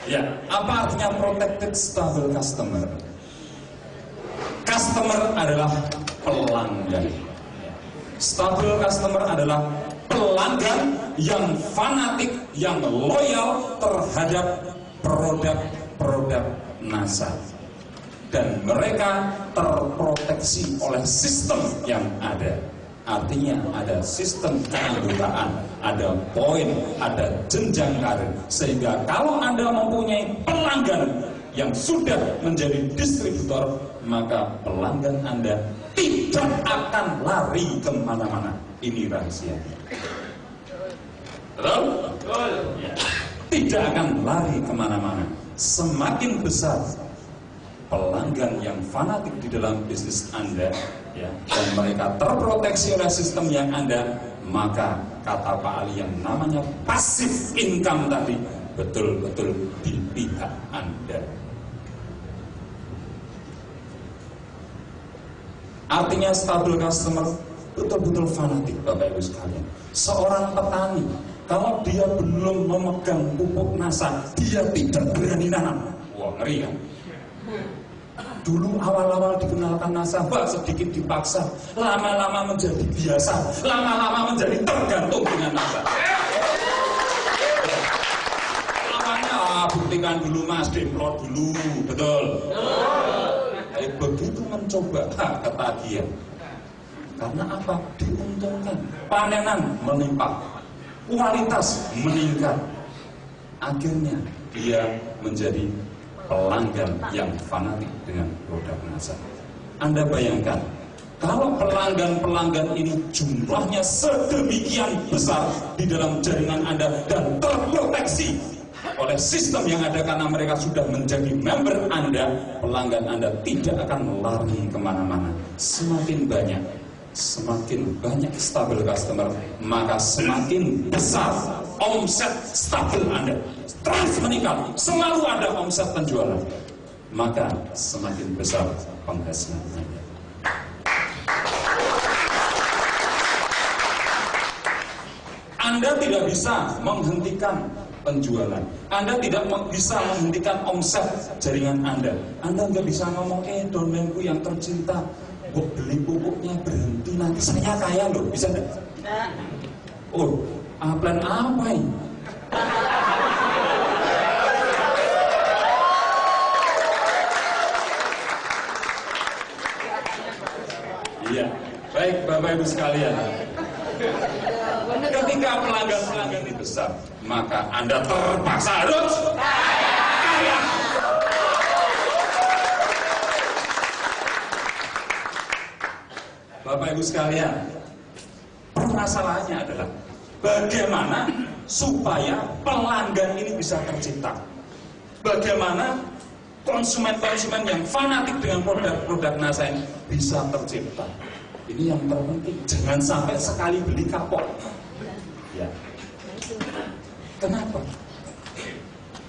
Ya, apa artinya protected stable customer? Customer adalah pelanggan. Stable customer adalah pelanggan yang fanatik, yang loyal terhadap produk-produk NASA. Dan mereka terproteksi oleh sistem yang ada. Artinya ada sistem keanggotaan, ada poin, ada jenjang karir. Sehingga kalau Anda mempunyai pelanggan yang sudah menjadi distributor, maka pelanggan Anda tidak akan lari kemana-mana. Ini rahasia. Betul? Betul. Ya. Tidak akan lari kemana-mana. Semakin besar pelanggan yang fanatik di dalam bisnis Anda, ya, dan mereka terproteksi oleh sistem yang ada, maka kata Pak Ali yang namanya passive income tadi betul-betul di pihak Anda. Artinya stable customer betul-betul fanatik, Bapak Ibu sekalian. Seorang petani, kalau dia belum memegang pupuk NASA, dia tidak berani nanam. Wah, ngeri kan? Dulu awal-awal dikenalkan nasabah sedikit dipaksa, lama-lama menjadi biasa, lama-lama menjadi tergantung dengan nasabah. Namanya buktikan dulu Mas, demplot dulu, betul. Begitu mencoba ketagihan. Karena apa? Diuntungkan. Panenan melimpah, kualitas meningkat. Akhirnya dia menjadi pelanggan yang fanatik dengan produk NASA. Anda bayangkan, kalau pelanggan-pelanggan ini jumlahnya sedemikian besar di dalam jaringan Anda dan terproteksi oleh sistem yang ada karena mereka sudah menjadi member Anda, pelanggan Anda tidak akan lari kemana-mana. Semakin banyak stable customer, maka semakin besar omset stabil Anda. Terus meningkat, selalu ada omset penjualan, maka semakin besar penghasilan Anda. Anda tidak bisa menghentikan penjualan, Anda tidak bisa menghentikan omset jaringan Anda. Anda nggak bisa ngomong, donenku yang tercinta, kok beli pupuknya berhenti, nanti saya kaya loh, bisa enggak? Oh, plan apa ini? Iya, baik Bapak Ibu sekalian. Ketika pelanggan-pelanggan ini besar, maka Anda terpaksa harus kaya. Bapak Ibu sekalian, permasalahannya adalah bagaimana supaya pelanggan ini bisa tercipta. Bagaimana konsumen-konsumen yang fanatik dengan produk-produk NASA ini bisa tercipta. Ini yang terpenting, jangan sampai sekali beli kapok. Ya. Kenapa?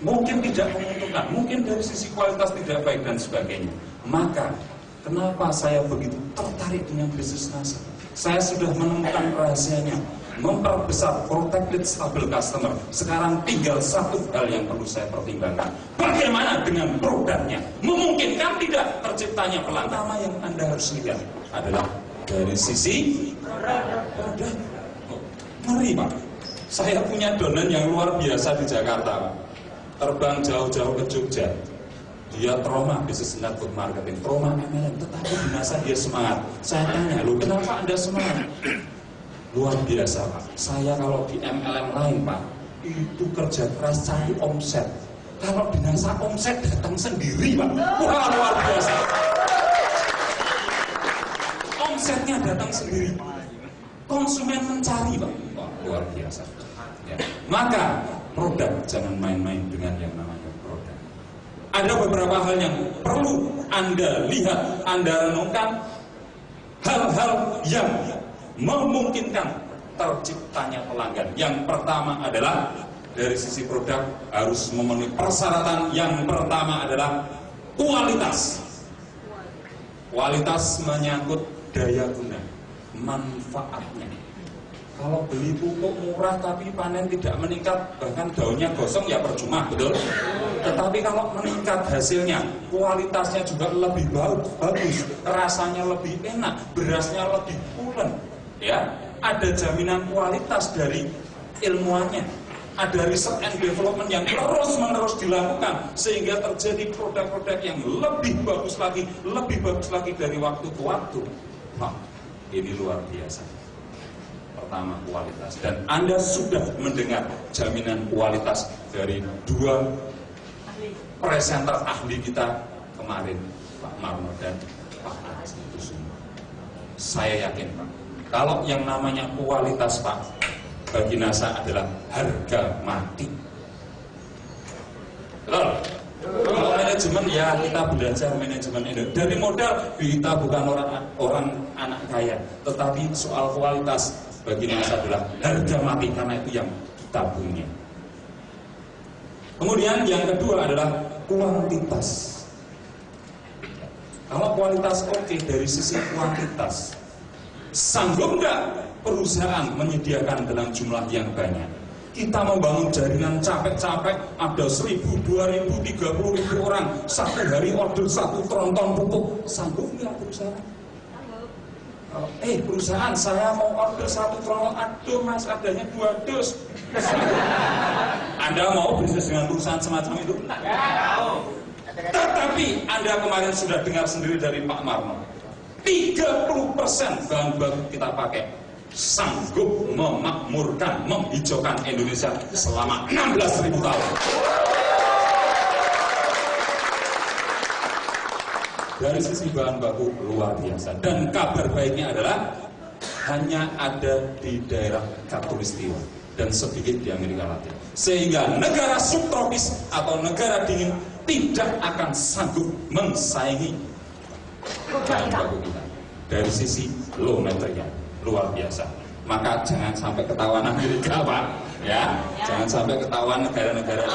Mungkin tidak menguntungkan, mungkin dari sisi kualitas tidak baik dan sebagainya. Maka kenapa saya begitu tertarik dengan bisnis NASA? Saya sudah menemukan rahasianya, memperbesar protected stable customer. Sekarang tinggal satu hal yang perlu saya pertimbangkan. Bagaimana dengan produknya? Memungkinkan tidak terciptanya pelanggan? Pertama yang Anda harus lihat adalah dari sisi produk. Mari Pak, saya punya donen yang luar biasa di Jakarta, Pak. Terbang jauh-jauh ke Jogja. Dia trauma bisnis network marketing, trauma MLM, tetapi di NASA dia semangat. Saya tanya, loh kenapa Anda semangat? Luar biasa Pak, saya kalau di MLM lain Pak, itu kerja keras cari omset. Kalau di NASA omset datang sendiri Pak. Wah, luar biasa. Omsetnya datang sendiri. Konsumen mencari Pak. Wah, luar biasa. Ya. Maka produk, jangan main-main dengan yang namanya produk. Ada beberapa hal yang perlu Anda lihat, Anda renungkan. Hal-hal yang memungkinkan terciptanya pelanggan. Yang pertama adalah dari sisi produk harus memenuhi persyaratan. Yang pertama adalah kualitas. Kualitas menyangkut daya guna, manfaatnya. Kalau beli pupuk murah tapi panen tidak meningkat, bahkan daunnya gosong, ya percuma, betul? Tetapi kalau meningkat hasilnya, kualitasnya juga lebih bagus, rasanya lebih enak, berasnya lebih pulen, ya, ada jaminan kualitas dari ilmuannya, ada research and development yang terus-menerus dilakukan sehingga terjadi produk-produk yang lebih bagus lagi dari waktu ke waktu. Wah, ini luar biasa. Pertama, kualitas, dan Anda sudah mendengar jaminan kualitas dari dua presenter ahli kita kemarin, Pak Marno dan Pak Aji itu semua. Saya yakin, Pak, kalau yang namanya kualitas, Pak, bagi NASA adalah harga mati. Betul? Kalau manajemen, ya kita belajar manajemen ini. Dari modal, kita bukan orang anak kaya, tetapi soal kualitas bagi NASA adalah harga mati, karena itu yang kita punya. Kemudian yang kedua adalah kuantitas. Kalau kualitas oke, dari sisi kuantitas, sanggup nggak perusahaan menyediakan dalam jumlah yang banyak? Kita membangun jaringan capek-capek, ada 1.000, 2.000, 30.000 orang, satu hari order 1 tronton pupuk, sanggup nggak perusahaan? Perusahaan, saya mau order 1 tronton, aduh mas, adanya 2 dus. Anda mau bisnis dengan perusahaan semacam itu? Tetapi Anda kemarin sudah dengar sendiri dari Pak Marno, 30% bahan baku kita pakai sanggup memakmurkan, menghijaukan Indonesia selama 16.000 tahun. Dari sisi bahan baku luar biasa. Dan kabar baiknya adalah hanya ada di daerah Khatulistiwa dan sedikit di Amerika Latin. Sehingga negara subtropis atau negara dingin tidak akan sanggup mensaingi bahan baku kita. Dari sisi low material, luar biasa. Maka jangan sampai ketahuan Amerika, Pak, ya. Jangan sampai ketahuan negara-negara